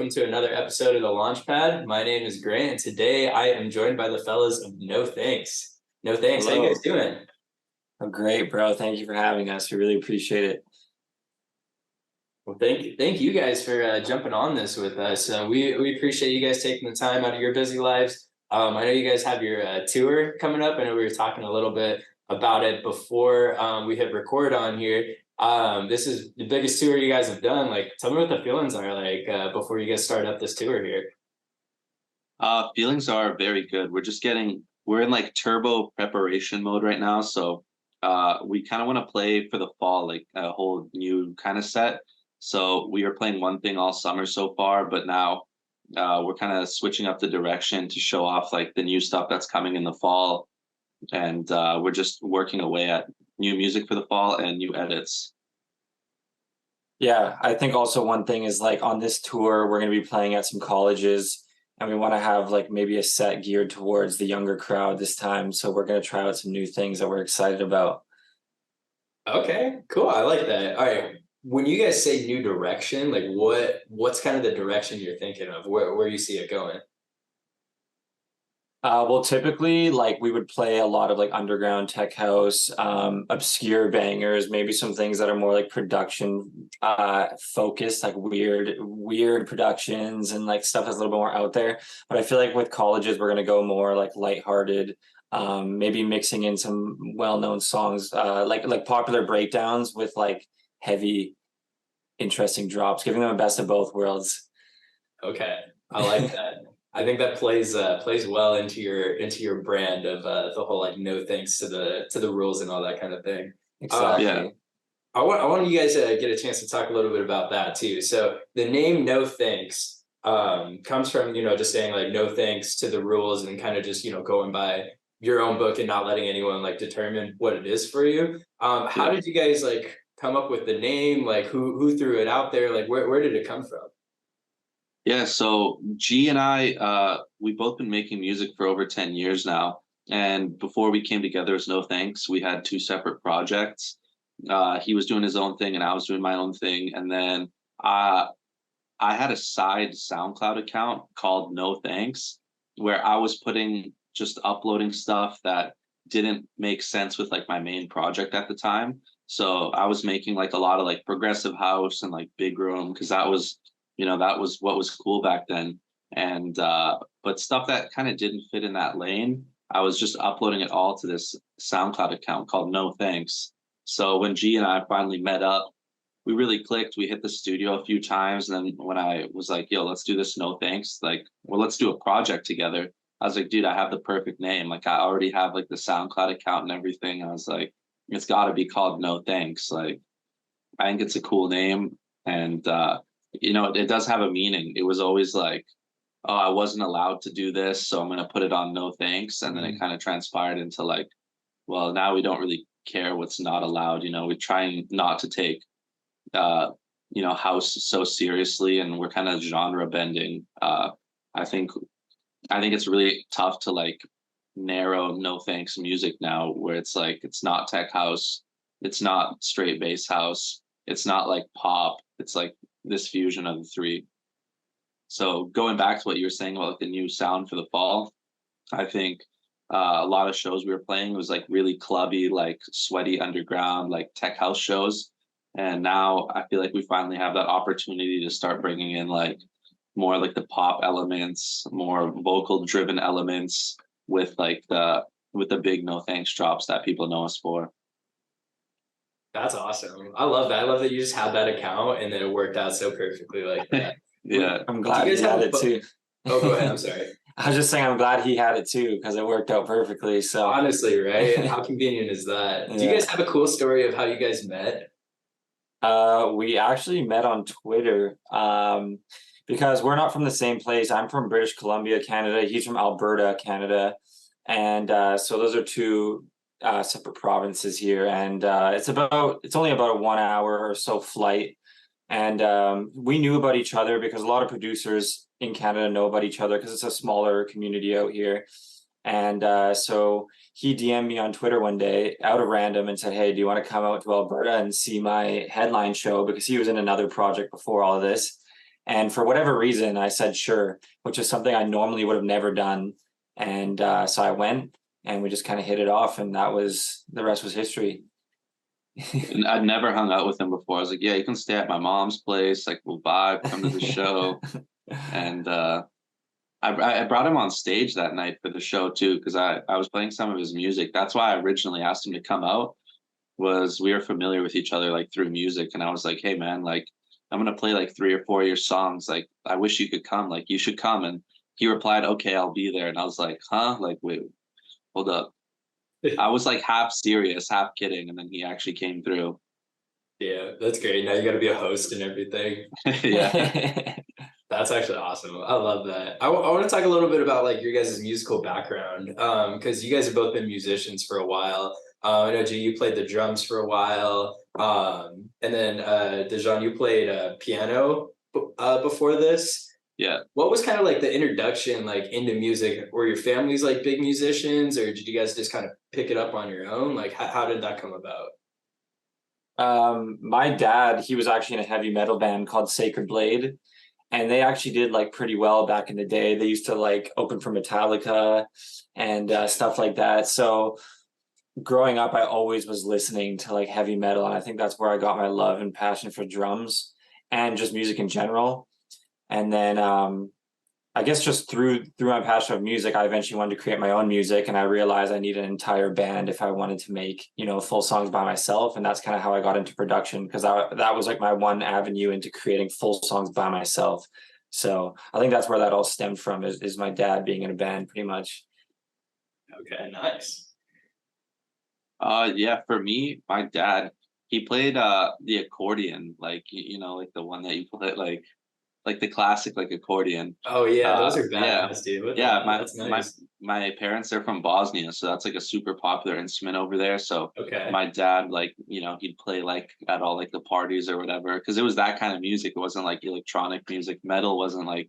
welcome to another episode of the Launchpad. My name is Grant, and today I am joined by the fellas of No Thanks. No Thanks, how you Hello. guys doing? I'm great, bro. Thank you for having us. We really appreciate it. Well, thank you guys for jumping on this with us. We appreciate you guys taking the time out of your busy lives. I know you guys have your tour coming up. I know we were talking a little bit about it before we hit record on here. This is the biggest tour you guys have done. Like, tell me what the feelings are like before you guys start up this tour here. Feelings are very good. We're in like turbo preparation mode right now. So we kind of want to play for the fall, like a whole new kind of set. So we were playing one thing all summer so far, but now we're kind of switching up the direction to show off like the new stuff that's coming in the fall. And we're just working away at new music for the fall and new edits. Yeah, I think also one thing is like on this tour, we're going to be playing at some colleges and we want to have like maybe a set geared towards the younger crowd this time. So we're going to try out some new things that we're excited about. Okay, cool. I like that. All right. When you guys say new direction, like what's kind of the direction you're thinking of? Where you see it going? Well, typically, like we would play a lot of like underground tech house, obscure bangers, maybe some things that are more like production focused, like weird productions and like stuff that's a little bit more out there. But I feel like with colleges, we're gonna go more like lighthearted, maybe mixing in some well-known songs, like popular breakdowns with like heavy, interesting drops, giving them a best of both worlds. Okay, I like that. I think that plays well into your brand of the whole like no thanks to the rules and all that kind of thing. Exactly. Yeah. I want you guys to get a chance to talk a little bit about that too. So the name No Thanks comes from, just saying like no thanks to the rules and kind of just, going by your own book and not letting anyone like determine what it is for you. How did you guys like come up with the name? Like who threw it out there? Like where did it come from? Yeah, so G and I, we've both been making music for over 10 years now. And before we came together as No Thanks, we had two separate projects. He was doing his own thing and I was doing my own thing. And then I had a side SoundCloud account called No Thanks, where I was just uploading stuff that didn't make sense with like my main project at the time. So I was making like a lot of like progressive house and like big room because that was what was cool back then. And but stuff that kind of didn't fit in that lane, I was just uploading it all to this SoundCloud account called No Thanks. So when G and I finally met up, we really clicked. We hit the studio a few times, and then when I was like, "Yo, let's do this, No Thanks," like, well, let's do a project together. I was like, "Dude, I have the perfect name. Like, I already have like the SoundCloud account and everything." I was like, "It's got to be called No Thanks." Like, I think it's a cool name, and it does have a meaning. It was always like, "Oh, I wasn't allowed to do this, so I'm gonna put it on No Thanks," and then it kind of transpired into like, well, now we don't really care what's not allowed. We're trying not to take uh house so seriously, and we're kind of genre bending. I think it's really tough to like narrow No Thanks music now, where it's like it's not tech house, it's not straight bass house, it's not like pop, it's like this fusion of the three. So going back to what you were saying about like the new sound for the fall, I think a lot of shows we were playing was like really clubby, like sweaty underground, like tech house shows. And now I feel like we finally have that opportunity to start bringing in like more like the pop elements, more vocal driven elements with the big No Thanks drops that people know us for. That's awesome. I love that. I love that you just had that account and then it worked out so perfectly like that. Yeah. I'm Do glad you he guys had have it too. Oh, go ahead. I'm sorry. I was just saying I'm glad he had it too because it worked out perfectly. So Honestly, right? How convenient is that? Do you yeah. guys have a cool story of how you guys met? We actually met on Twitter because we're not from the same place. I'm from British Columbia, Canada. He's from Alberta, Canada. And so those are two separate provinces here. And it's only about a 1 hour or so flight. And we knew about each other because a lot of producers in Canada know about each other because it's a smaller community out here. And so he DM'd me on Twitter one day out of random and said, "Hey, do you want to come out to Alberta and see my headline show?" Because he was in another project before all of this. And for whatever reason, I said sure, which is something I normally would have never done. And so I went, and we just kind of hit it off, and the rest was history. And I'd never hung out with him before. I was like, yeah, you can stay at my mom's place. Like, we'll vibe, come to the show. And I brought him on stage that night for the show too, because I was playing some of his music. That's why I originally asked him to come out, was we were familiar with each other like through music. And I was like, hey man, like I'm gonna play like 3 or 4 of your songs. Like, I wish you could come. Like, you should come. And he replied, okay, I'll be there. And I was like, huh? Like, wait, hold up. I was like half serious, half kidding, and then he actually came through. Yeah, that's great. Now you got to be a host and everything. Yeah. That's actually awesome. I love that. I want to talk a little bit about like your guys' musical background, because you guys have both been musicians for a while. I know G, you played the drums for a while, and then Dejan, you played piano before this. Yeah. What was kind of like the introduction like into music? Were your families like big musicians, or did you guys just kind of pick it up on your own? Like, how did that come about? My dad, he was actually in a heavy metal band called Sacred Blade, and they actually did like pretty well back in the day. They used to like open for Metallica and stuff like that. So growing up, I always was listening to like heavy metal, and I think that's where I got my love and passion for drums and just music in general. And then I guess just through my passion of music, I eventually wanted to create my own music, and I realized I needed an entire band if I wanted to make, full songs by myself. And that's kind of how I got into production, because that was like my one avenue into creating full songs by myself. So I think that's where that all stemmed from, is my dad being in a band pretty much. Okay, nice. Yeah, for me, my dad, he played the accordion, like like the one that you play, like the classic like accordion. Oh yeah, those are Yeah. badass, dude. What the Yeah, hell? That's nice. my parents are from Bosnia, so that's like a super popular instrument over there. So Okay. my dad, like, he'd play like at all like the parties or whatever, because it was that kind of music. It wasn't like electronic music. Metal wasn't like,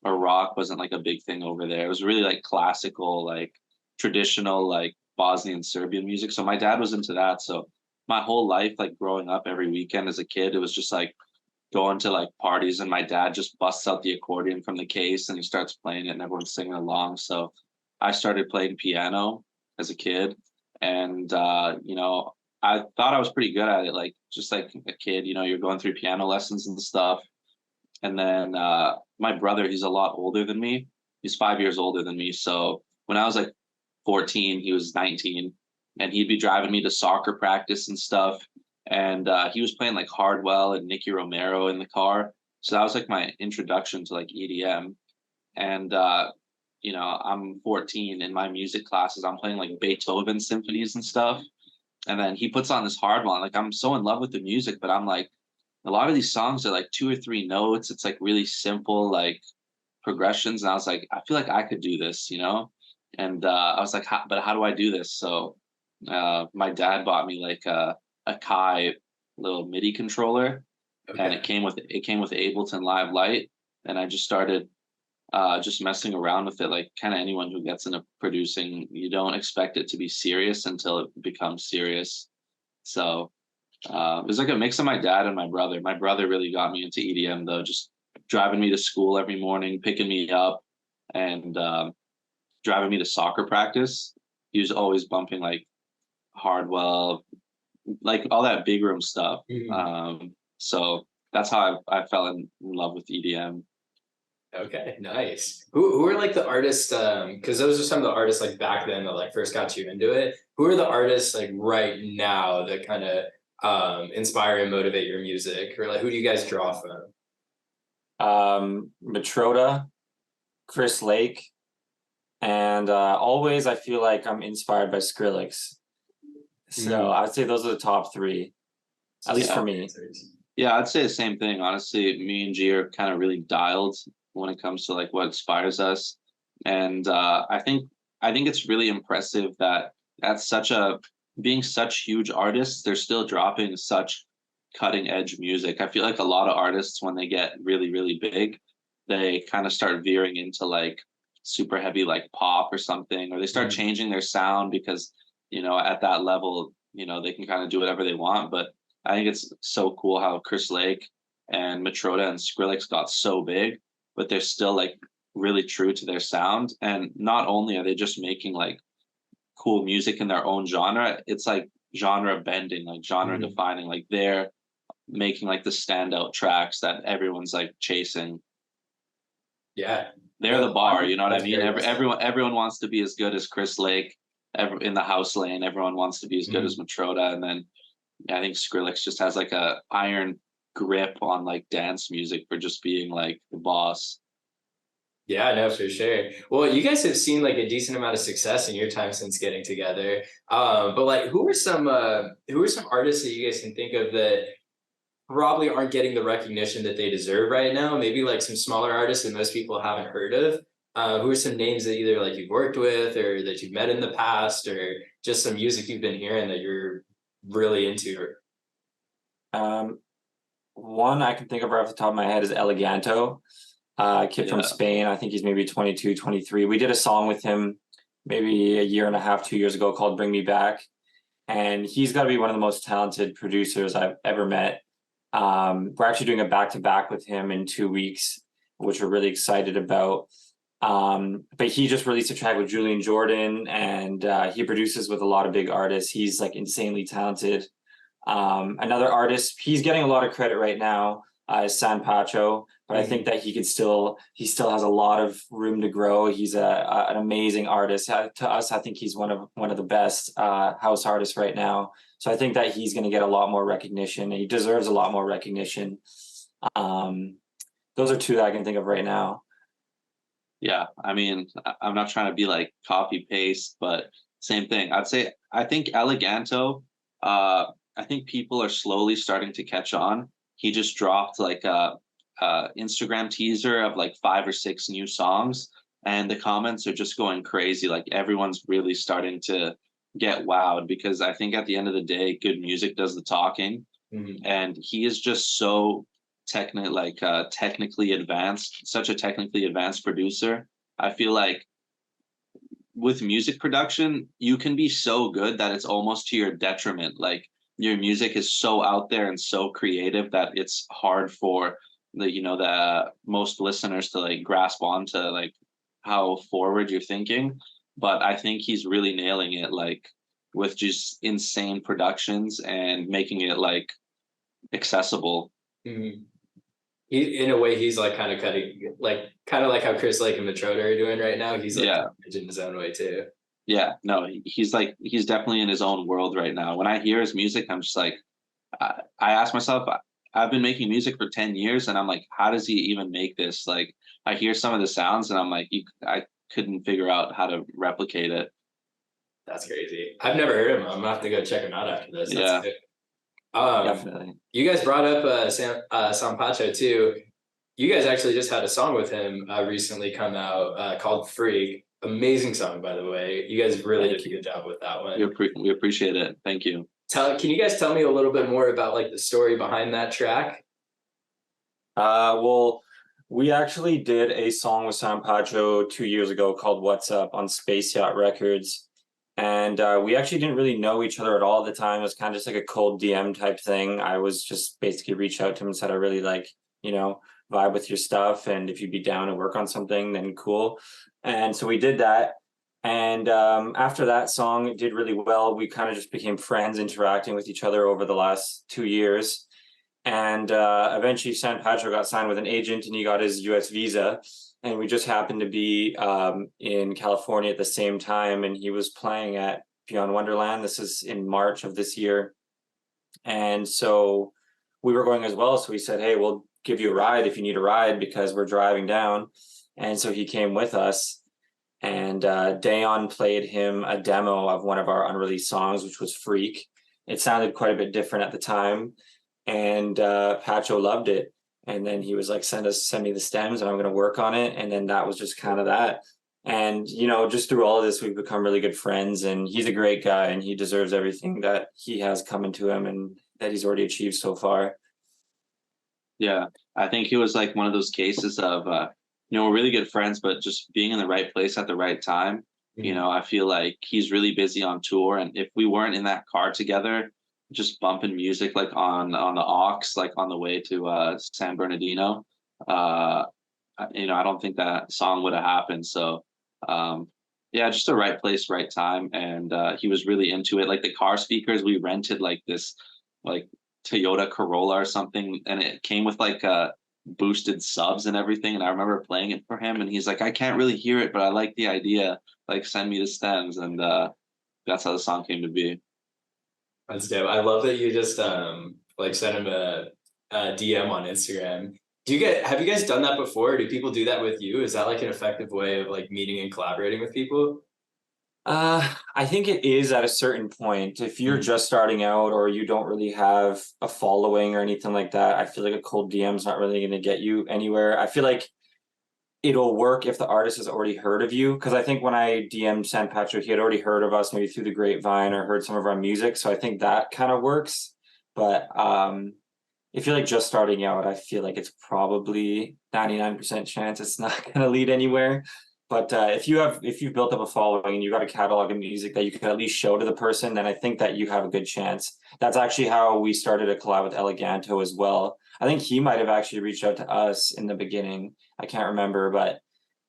or rock wasn't like a big thing over there. It was really like classical, like traditional, like Bosnian Serbian music. So my dad was into that. So my whole life, like growing up every weekend as a kid, it was just like going to like parties, and my dad just busts out the accordion from the case and he starts playing it and everyone's singing along. So I started playing piano as a kid, and I thought I was pretty good at it, like just like a kid, you're going through piano lessons and stuff. And then my brother, he's a lot older than me. He's 5 years older than me. So when I was like 14, he was 19, and he'd be driving me to soccer practice and stuff. And he was playing like Hardwell and Nicky Romero in the car. So that was like my introduction to like EDM. And I'm 14 in my music classes. I'm playing like Beethoven symphonies and stuff. And then he puts on this Hardwell. Like, I'm so in love with the music, but I'm like, a lot of these songs are like 2 or 3 notes. It's like really simple, like progressions. And I was like, I feel like I could do this, And I was like, but how do I do this? So my dad bought me like a Kai little MIDI controller, Okay. and it came with Ableton Live Lite, and I just started just messing around with it. Like, kind of anyone who gets into producing, you don't expect it to be serious until it becomes serious. So it was like a mix of my dad and my brother. My brother really got me into EDM though, just driving me to school every morning, picking me up, and driving me to soccer practice. He was always bumping like Hardwell, like all that big room stuff. So that's how I fell in love with EDM. Okay, nice. Who are like the artists? Because those are some of the artists like back then that like first got you into it. Who are the artists like right now that kind of inspire and motivate your music, or like who do you guys draw from? Matroda, Chris Lake, and always I feel like I'm inspired by Skrillex. So I'd say those are the top three, at least for me. Yeah, I'd say the same thing. Honestly, me and G are kind of really dialed when it comes to like what inspires us. And I think it's really impressive that being such huge artists, they're still dropping such cutting edge music. I feel like a lot of artists, when they get really, really big, they kind of start veering into like super heavy like pop or something, or they start changing their sound because, at that level, they can kind of do whatever they want. But I think it's so cool how Chris Lake and Matroda and Skrillex got so big, but they're still like really true to their sound. And not only are they just making like cool music in their own genre, it's like genre bending, like genre defining, like they're making like the standout tracks that everyone's like chasing. Yeah. They're the bar, you know what I That's mean? very well said. Everyone wants to be as good as Chris Lake. In the house lane, everyone wants to be as good as Matroda, and then I think Skrillex just has like a iron grip on like dance music for just being like the boss. Yeah, no, for sure. Well, you guys have seen like a decent amount of success in your time since getting together. But like who are some artists that you guys can think of that probably aren't getting the recognition that they deserve right now? Maybe like some smaller artists that most people haven't heard of. Who are some names that either like you've worked with or that you've met in the past, or just some music you've been hearing that you're really into? One I can think of right off the top of my head is Eleganto, kid from Spain. I think he's maybe 22, 23. We did a song with him maybe a year and a half, 2 years ago called Bring Me Back. And he's got to be one of the most talented producers I've ever met. We're actually doing a back-to-back with him in 2 weeks, which we're really excited about. But he just released a track with Julian Jordan, and he produces with a lot of big artists. He's like insanely talented. Another artist, he's getting a lot of credit right now, is San Pacho, but I think that he still has a lot of room to grow. He's an amazing artist. To us, I think he's one of the best house artists right now. So I think that he's going to get a lot more recognition. He deserves a lot more recognition. Those are two that I can think of right now. Yeah, I mean, I'm not trying to be like copy paste, but same thing. I think Eleganto, I think people are slowly starting to catch on. He just dropped like a Instagram teaser of like 5 or 6 new songs, and the comments are just going crazy. Like everyone's really starting to get wowed, because I think at the end of the day, good music does the talking, and he is just so technically advanced, such a technically advanced producer. I feel like with music production, you can be so good that it's almost to your detriment. Like your music is so out there and so creative that it's hard for the most listeners to like grasp onto like how forward you're thinking. But I think he's really nailing it, like with just insane productions and making it like accessible. He, in a way, he's like kind of like how Chris Lake and Matroda are doing right now. He's like in his own way too. Yeah, no, he's definitely in his own world right now. When I hear his music, I'm just like, I ask myself, I've been making music for 10 years, and I'm like, how does he even make this? Like, I hear some of the sounds, and I'm like, I couldn't figure out how to replicate it. That's crazy. I've never heard of him. I'm gonna have to go check him out after this. That's good. Definitely. You guys brought up San Pacho too. You guys actually just had a song with him recently come out called Freak. Amazing song, by the way. You guys really did a good job with that one. We appreciate it. Thank you. Can you guys tell me a little bit more about like the story behind that track? Well, we actually did a song with San Pacho 2 years ago called What's Up on Space Yacht Records. And we actually didn't really know each other at all at the time. It was kind of just like a cold DM type thing. I was just basically reached out to him and said, I really like, vibe with your stuff. And if you'd be down to work on something, then cool. And so we did that. And after that song, it did really well. We kind of just became friends, interacting with each other over the last 2 years. And eventually San Pacho got signed with an agent, and he got his US visa. And we just happened to be in California at the same time, and he was playing at Beyond Wonderland. This is in March of this year. And so we were going as well. So we said, hey, we'll give you a ride if you need a ride, because we're driving down. And so he came with us, and Dejan played him a demo of one of our unreleased songs, which was Freak. It sounded quite a bit different at the time, and Pacho loved it. And then he was like, send me the stems and I'm going to work on it. And then that was just kind of that. And, just through all of this, we've become really good friends, and he's a great guy, and he deserves everything that he has coming to him and that he's already achieved so far. Yeah, I think he was like one of those cases of, we're really good friends, but just being in the right place at the right time. I feel like he's really busy on tour. And if we weren't in that car together, just bumping music like on the aux, like on the way to San Bernardino. I don't think that song would have happened. So yeah, just the right place, right time. And he was really into it. Like the car speakers, we rented like this like Toyota Corolla or something, and it came with like boosted subs and everything. And I remember playing it for him, and he's like, I can't really hear it, but I like the idea. Like, send me the stems. And that's how the song came to be. That's dope. I love that you just like sent him a DM on Instagram. Have you guys done that before? Do people do that with you? Is that like an effective way of like meeting and collaborating with people? I think it is at a certain point. If you're Mhm. just starting out or you don't really have a following or anything like that, I feel like a cold DM is not really going to get you anywhere. I feel like it'll work if the artist has already heard of you. Because I think when I DM'd San Patrick, he had already heard of us, maybe through the grapevine or heard some of our music. So I think that kind of works. But if you're like just starting out, I feel like it's probably 99% chance it's not going to lead anywhere. But if you've built up a following and you got a catalog of music that you can at least show to the person, then I think that you have a good chance. That's actually how we started a collab with Eleganto as well. I think he might have actually reached out to us in the beginning. I can't remember, but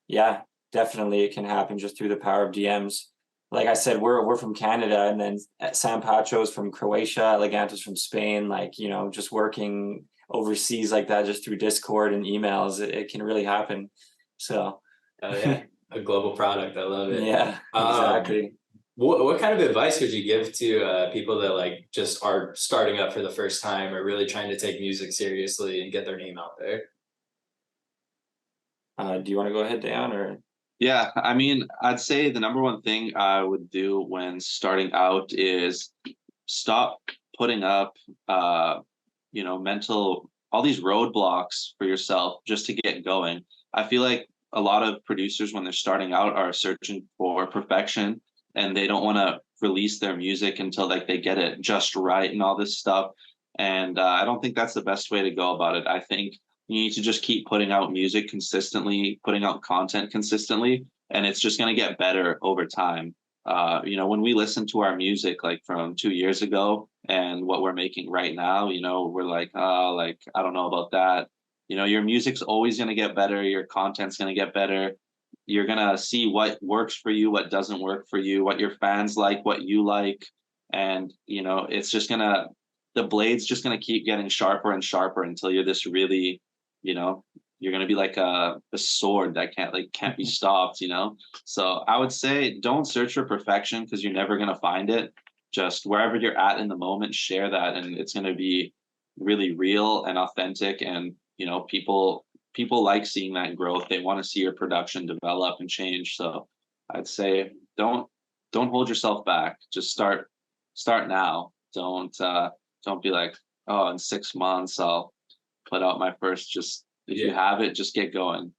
yeah, definitely it can happen just through the power of DMs. Like I said, we're from Canada, and then San Pacho's from Croatia, Eleganto's from Spain. Like, just working overseas like that, just through Discord and emails, it can really happen. So Oh yeah, a global product. I love it. yeah, Um, exactly. what kind of advice would you give to people that like just are starting up for the first time or really trying to take music seriously and get their name out there? Do you want to go ahead, Dan, or? Yeah, I mean, I'd say the number one thing I would do when starting out is stop putting up mental all these roadblocks for yourself just to get going. I feel like a lot of producers when they're starting out are searching for perfection, and they don't want to release their music until like they get it just right and all this stuff. And I don't think that's the best way to go about it. I think you need to just keep putting out music consistently, putting out content consistently, and it's just going to get better over time. When we listen to our music like from 2 years ago and what we're making right now, we're like, oh, like, I don't know about that. Your music's always going to get better. Your content's going to get better. You're going to see what works for you, what doesn't work for you, what your fans like, what you like. And, it's just going to, the blade's just going to keep getting sharper and sharper until you're this really, you know, you're going to be like a sword that can't be stopped. So I would say don't search for perfection because you're never going to find it. Just wherever you're at in the moment, share that, and it's going to be really real and authentic. And people like seeing that growth. They want to see your production develop and change. So I'd say don't hold yourself back. Just start now. Don't be like, oh, in 6 months I'll put out my first. Just if you have it, just get going.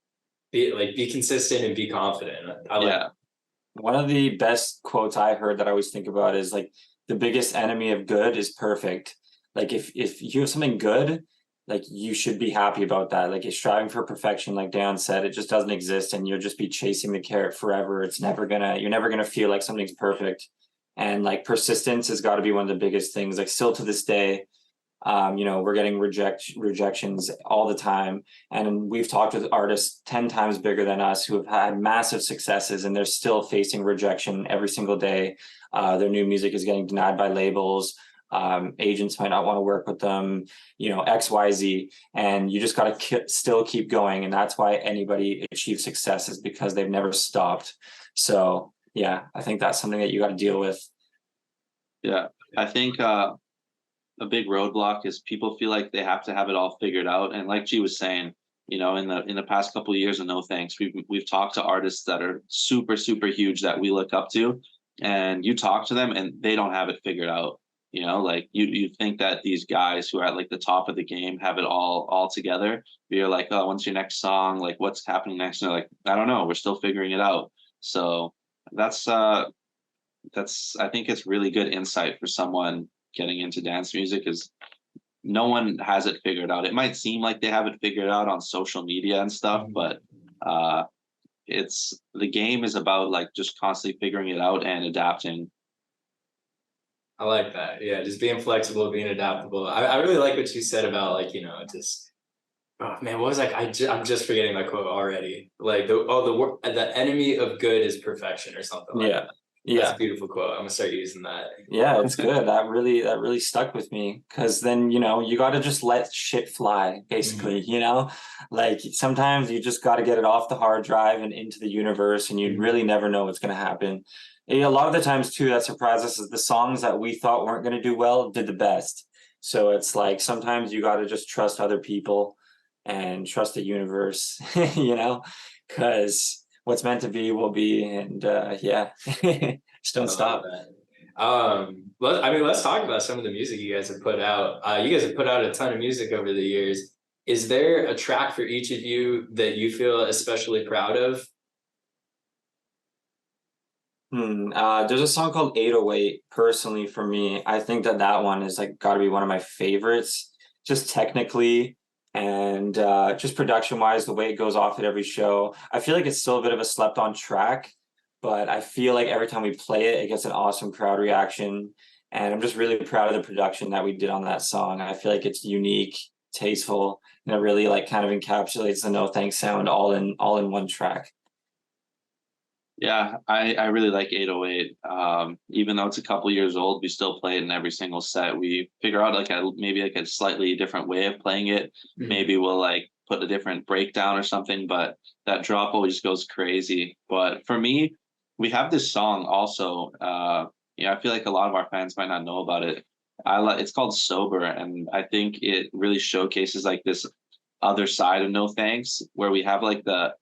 Be consistent and be confident. I like. Yeah. One of the best quotes I heard that I always think about is like the biggest enemy of good is perfect. Like if you have something good, like you should be happy about that. Like it's striving for perfection, like Dan said, it just doesn't exist, and you'll just be chasing the carrot forever. You're never gonna feel like something's perfect. And like persistence has got to be one of the biggest things. Like still to this day, we're getting rejections all the time, and we've talked with artists 10 times bigger than us who have had massive successes, and they're still facing rejection every single day. Their new music is getting denied by labels. Agents might not want to work with them, XYZ, and you just got to still keep going. And that's why anybody achieves success, is because they've never stopped. So yeah, I think that's something that you got to deal with. Yeah, I think a big roadblock is people feel like they have to have it all figured out. And like G was saying, in the past couple of years of No Thanks, we've talked to artists that are super, super huge that we look up to, and you talk to them and they don't have it figured out. Like you think that these guys who are at like the top of the game have it all together. But you're like, oh, when's your next song? Like, what's happening next? And they're like, I don't know, we're still figuring it out. So that's I think it's really good insight for someone getting into dance music, is no one has it figured out. It might seem like they have it figured out on social media and stuff, but it's the game is about like just constantly figuring it out and adapting. I like that. Yeah, just being flexible, being adaptable. I really like what you said about like, just oh man, what was like I'm just forgetting my quote already. Like the enemy of good is perfection or something like Yeah. that. That's Yeah. a beautiful quote. I'm gonna start using that. Yeah, it's good. That really stuck with me because then, you got to just let shit fly, basically, Like sometimes you just got to get it off the hard drive and into the universe, and you really never know what's going to happen. A lot of the times too, that surprises us is the songs that we thought weren't going to do well did the best. So it's like sometimes you got to just trust other people and trust the universe, because what's meant to be will be, and yeah, just don't I love stop. that. Let's talk about some of the music you guys have put out. You guys have put out a ton of music over the years. Is there a track for each of you that you feel especially proud of? There's a song called 808. Personally, for me, I think that one is like got to be one of my favorites, just technically and just production wise, the way it goes off at every show. I feel like it's still a bit of a slept on track, but I feel like every time we play it, it gets an awesome crowd reaction. And I'm just really proud of the production that we did on that song. I feel like it's unique, tasteful, and it really like kind of encapsulates the No Thanks sound all in one track. Yeah, I really like 808. Even though it's a couple years old, we still play it in every single set. We figure out like maybe like a slightly different way of playing it. Maybe we'll like put a different breakdown or something, but that drop always goes crazy. But for me, we have this song also. I feel like a lot of our fans might not know about it. It's called Sober, and I think it really showcases like this other side of No Thanks, where we have like the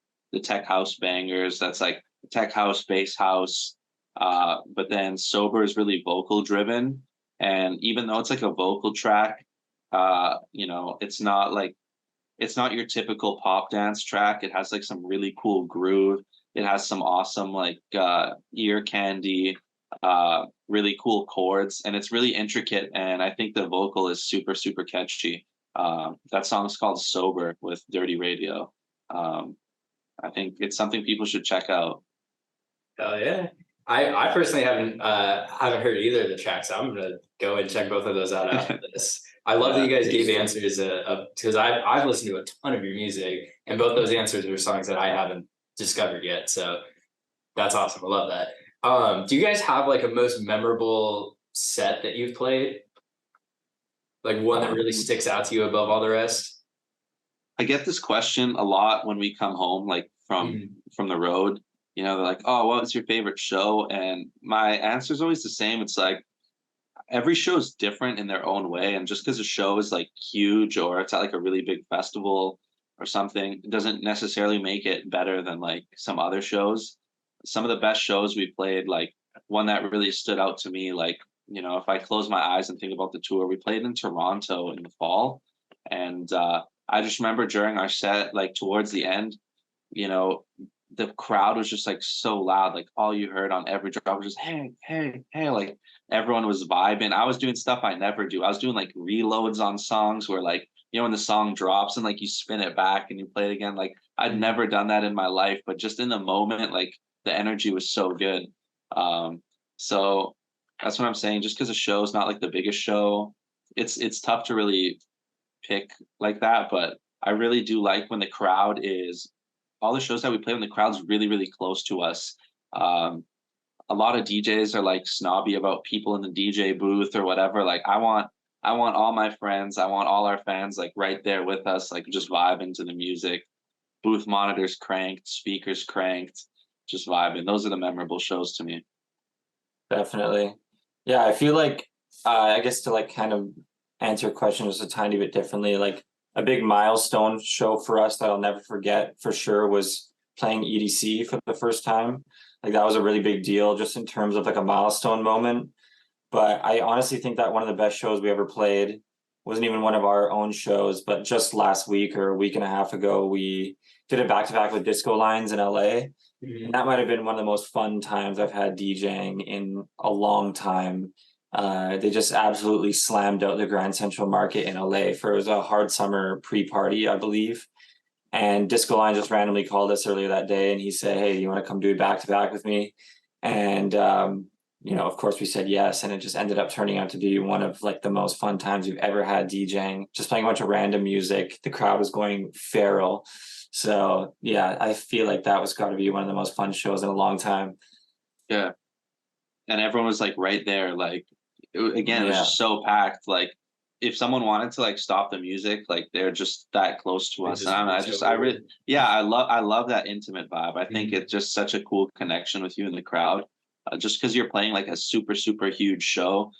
tech house bangers that's like tech house, bass house, but then Sober is really vocal driven. And even though it's like a vocal track, it's not your typical pop dance track. It has like some really cool groove. It has some awesome like ear candy, really cool chords, and it's really intricate. And I think the vocal is super, super catchy. That song is called Sober with Dirty Radio. I think it's something people should check out. Oh yeah. I personally haven't heard either of the tracks. I'm gonna go and check both of those out after this. I love that you guys gave answers because I've listened to a ton of your music, and both those answers were songs that I haven't discovered yet. So that's awesome. I love that. Do you guys have like a most memorable set that you've played? Like one that really sticks out to you above all the rest? I get this question a lot when we come home, like from the road. They're like, "Oh, what was your favorite show?" And my answer is always the same. It's like every show is different in their own way, and just because a show is like huge or it's at like a really big festival or something, it doesn't necessarily make it better than like some other shows. Some of the best shows we played, like one that really stood out to me, like if I close my eyes and think about the tour, we played in Toronto in the fall, and I just remember during our set, like towards the end, you know, the crowd was just like so loud, like all you heard on every drop was just hey, hey, hey, like everyone was vibing. I was doing stuff I never do. I was doing like reloads on songs where like, when the song drops and like you spin it back and you play it again. Like I'd never done that in my life, but just in the moment, like the energy was so good. So that's what I'm saying. Just because a show is not like the biggest show, it's tough to really pick like that. But I really do like when the crowd is all the shows that we play when the crowd's really, really close to us. A lot of DJs are like snobby about people in the DJ booth or whatever. Like I want all my friends, I want all our fans like right there with us, like just vibing to the music. Booth monitors cranked, speakers cranked, just vibing. Those are the memorable shows to me. Definitely. Yeah, I feel like I guess to like kind of answer your question just a tiny bit differently, like a big milestone show for us that I'll never forget for sure was playing EDC for the first time. Like that was a really big deal just in terms of like a milestone moment. But I honestly think that one of the best shows we ever played wasn't even one of our own shows, but just last week or a week and a half ago, we did it back to back with Disco Lines in LA. And that might have been one of the most fun times I've had DJing in a long time. They just absolutely slammed out the Grand Central Market in LA for it was a hard summer pre-party, I believe. And Disco Line just randomly called us earlier that day and he said, "Hey, you want to come do it back to back with me?" And of course we said yes, and it just ended up turning out to be one of like the most fun times we've ever had DJing, just playing a bunch of random music. The crowd was going feral. So yeah, I feel like that was got to be one of the most fun shows in a long time. Yeah. And everyone was like right there. Like again, it was Yeah. just so packed. Like if someone wanted to like stop the music, like they're just that close to They us. just And reach I over. really, yeah, I love that intimate vibe. I think Mhm. it's just such a cool connection with you in the crowd. Just because you're playing like a super, super huge show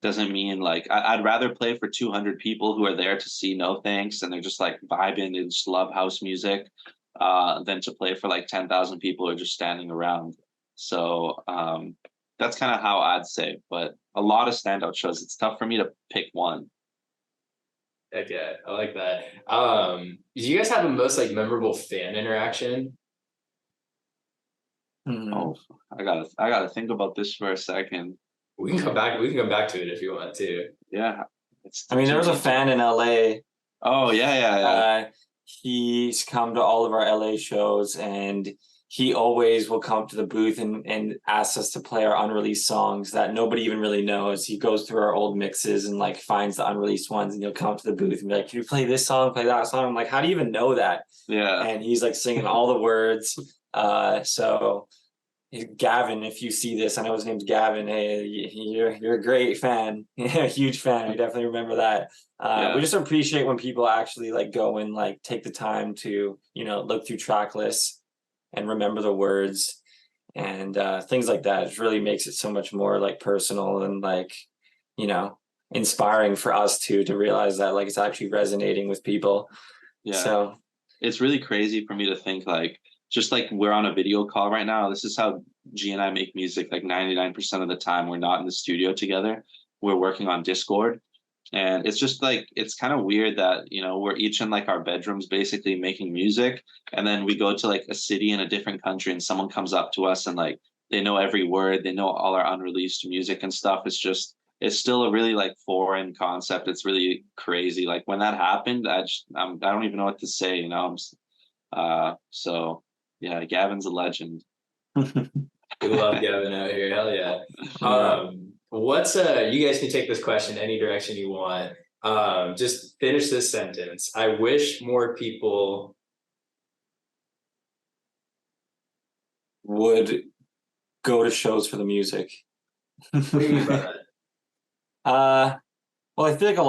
doesn't mean like I'd rather play for 200 people who are there to see No Thanks and they're just like vibing, they just love house music, than to play for like 10,000 people who are just standing around. So that's kind of how I'd say. But a lot of standout shows. It's tough for me to pick one. Heck yeah, I like that. Do you guys have the most like memorable fan interaction? Oh, I gotta think about this for a second. We can come back. We can come back to it if you want to. Yeah, it's I mean, there was a fan in LA. Oh yeah, yeah, yeah. He's come to all of our LA shows, and he always will come to the booth and ask us to play our unreleased songs that nobody even really knows. He goes through our old mixes and like finds the unreleased ones, and he'll come to the booth and be like, "Can you play this song, play that song?" I'm like, "How do you even know that?" Yeah. And he's like singing all the words. So Gavin, if you see this, I know his name's Gavin. Hey, you're a great fan, a huge fan. I definitely remember that. Yeah. We just appreciate when people actually like go and like take the time to look through track lists and remember the words and things like that. It really makes it so much more like personal and like you know inspiring for us to realize that like it's actually resonating with people. Yeah. So It's really crazy for me to think like just like we're on a video call right now. This is how G and I make music like 99% of the time. We're not in the studio together. We're working on Discord. And it's just like it's kind of weird that, we're each in like our bedrooms basically making music. And then we go to like a city in a different country and someone comes up to us and like they know every word, they know all our unreleased music and stuff. It's still a really like foreign concept. It's really crazy. Like when that happened, I don't even know what to say, so yeah, Gavin's a legend. We love Gavin out here. Hell yeah. yeah. What's you guys can take this question any direction you want. Just finish this sentence. I wish more people Would go to shows for the music. what do you mean by that? Well, I feel like a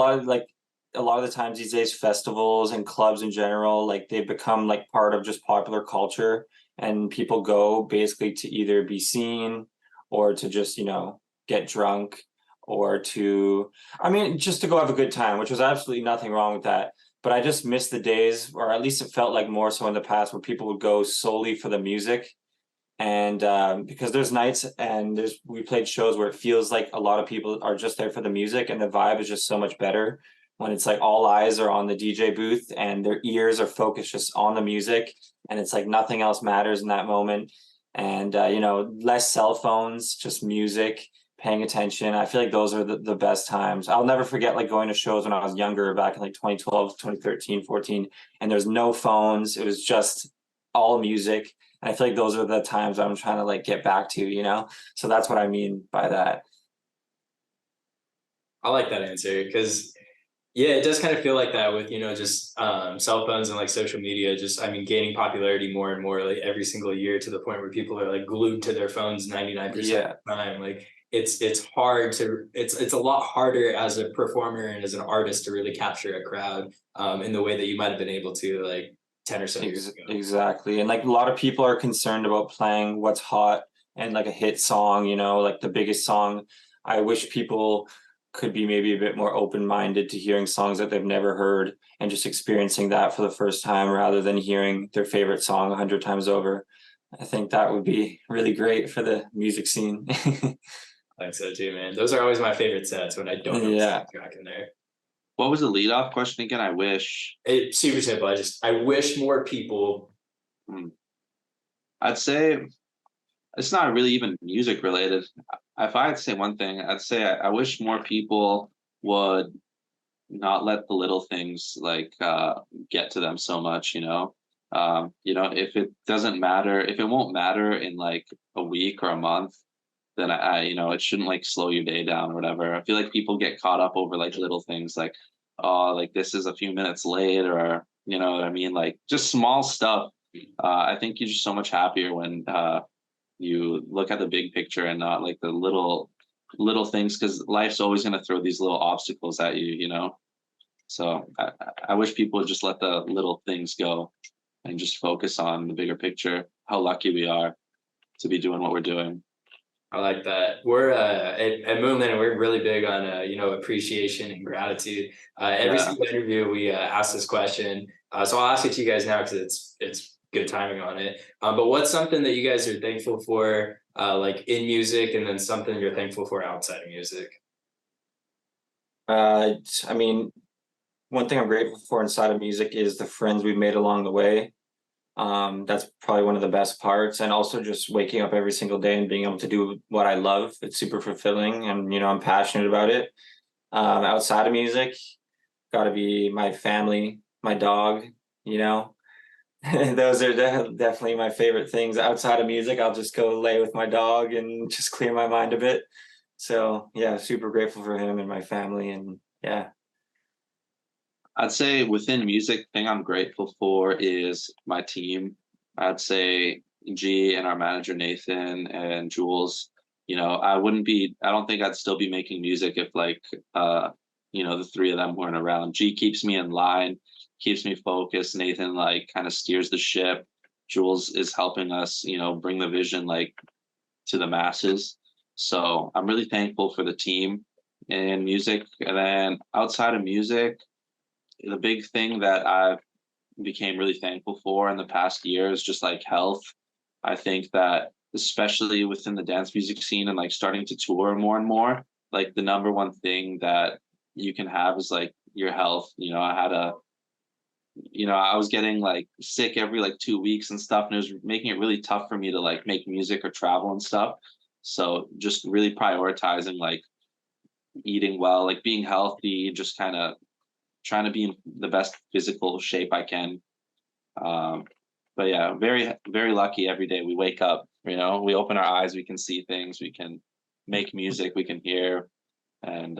lot of the times these days, festivals and clubs in general, like they've become like part of just popular culture, and people go basically to either be seen or to just get drunk or I mean, just to go have a good time, which was absolutely nothing wrong with that. But I just miss the days, or at least it felt like more so in the past, where people would go solely for the music and because there's nights and we played shows where it feels like a lot of people are just there for the music and the vibe is just so much better when it's like all eyes are on the DJ booth and their ears are focused just on the music and it's like nothing else matters in that moment and less cell phones, just music, paying attention. I feel like those are the best times. I'll never forget like going to shows when I was younger back in like 2012 2013 14 and there's no phones, it was just all music. I feel like those are the times I'm trying to like get back to. So that's what I mean by that. I like that answer because yeah, it does kind of feel like that with just cell phones and like social media. Just I mean, gaining popularity more and more like every single year to the point where people are like glued to their phones 99% Yeah, of the time. Like it's hard to it's a lot harder as a performer and as an artist to really capture a crowd in the way that you might have been able to like 10 or so years ago. exactly. And like a lot of people are concerned about playing what's hot and like a hit song, like the biggest song. I wish people could be maybe a bit more open-minded to hearing songs that they've never heard and just experiencing that for the first time rather than hearing their favorite song 100 times over. I think that would be really great for the music scene. I think so too, man. Those are always my favorite sets when I don't have a Yeah. soundtrack in there. What was the leadoff question again? I wish. It's super simple. I wish more people. I'd say it's not really even music related. If I had to say one thing, I'd say I wish more people would not let the little things like get to them so much, if it doesn't matter, if it won't matter in like a week or a month, then it shouldn't like slow your day down or whatever. I feel like people get caught up over like little things like, oh, like this is a few minutes late, or you know what I mean, like just small stuff. I think you're just so much happier when you look at the big picture and not like the little things, because life's always going to throw these little obstacles at you. So I wish people would just let the little things go and just focus on the bigger picture, how lucky we are to be doing what we're doing. I like that. We're at Moonland, we're really big on appreciation and gratitude. Every Yeah. single interview we ask this question. So I'll ask it to you guys now because it's good timing on it. But what's something that you guys are thankful for, like in music, and then something you're thankful for outside of music? I mean, one thing I'm grateful for inside of music is the friends we've made along the way. That's probably one of the best parts, and also just waking up every single day and being able to do what I love. It's super fulfilling, and I'm passionate about it. Outside of music, got to be my family, my dog. Those are definitely my favorite things. Outside of music, I'll just go lay with my dog and just clear my mind a bit. So yeah, super grateful for him and my family, and yeah. I'd say within music, thing I'm grateful for is my team. I'd say G and our manager Nathan and Jules. I don't think I'd still be making music if like the three of them weren't around. G keeps me in line, keeps me focused. Nathan like kind of steers the ship. Jules is helping us, bring the vision like to the masses. So I'm really thankful for the team in music. And then outside of music, the big thing that I've became really thankful for in the past year is just like health. I think that especially within the dance music scene and like starting to tour more and more, like the number one thing that you can have is like your health. I was getting like sick every like 2 weeks and stuff, and it was making it really tough for me to like make music or travel and stuff. So just really prioritizing like eating well, like being healthy, just kind of trying to be in the best physical shape I can. But yeah, very, very lucky every day we wake up, we open our eyes, we can see things, we can make music, we can hear. And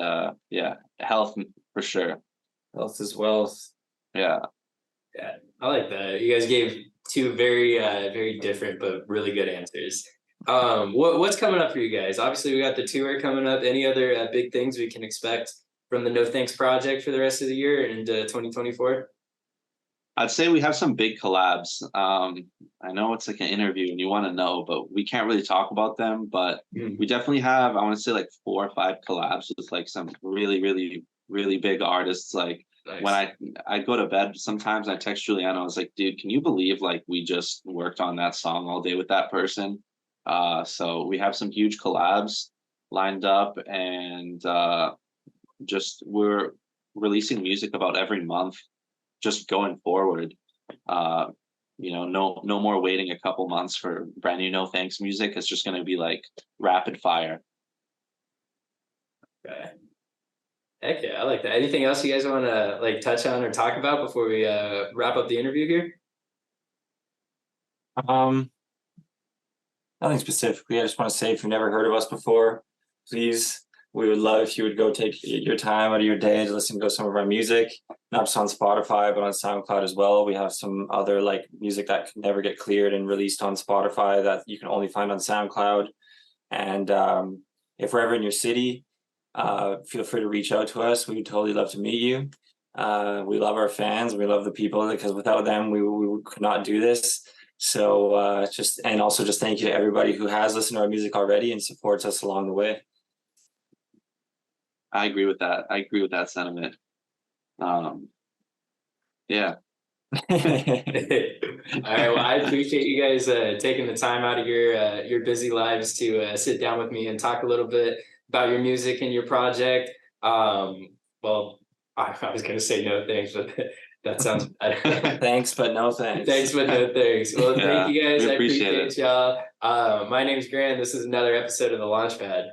yeah, health for sure. Health is wealth. Yeah. Yeah, I like that. You guys gave two very very different but really good answers. What's coming up for you guys? Obviously, we got the tour coming up. Any other big things we can expect from the No Thanks project for the rest of the year and 2024? I'd say we have some big collabs. I know it's like an interview and you want to know, but we can't really talk about them. But we definitely have, I want to say like 4 or 5 collabs with like some really, really, really big artists. Like Nice. when I go to bed, sometimes I text Giuliano, I was like, dude, can you believe like we just worked on that song all day with that person? So we have some huge collabs lined up, and just we're releasing music about every month just going forward. No more waiting a couple months for brand new No Thanks music. It's just going to be like rapid fire. Okay. Heck yeah, I like that. Anything else you guys want to like touch on or talk about before we wrap up the interview here? Nothing specifically. I just want to say, if you've never heard of us before, please, we would love if you would go take your time out of your day to listen to some of our music, not just on Spotify, but on SoundCloud as well. We have some other like music that can never get cleared and released on Spotify that you can only find on SoundCloud. And if we're ever in your city, feel free to reach out to us. We would totally love to meet you. We love our fans. We love the people, because without them, we could not do this. So also thank you to everybody who has listened to our music already and supports us along the way. I agree with that. I agree with that sentiment. Yeah. All right. Well, I appreciate you guys taking the time out of your busy lives to sit down with me and talk a little bit about your music and your project. Well, I was going to say no thanks, but that sounds better. Thanks, but no thanks. Thanks, but no thanks. Well, Yeah, thank you guys. we I appreciate appreciate y'all. My name's Grant. This is another episode of The Launchpad.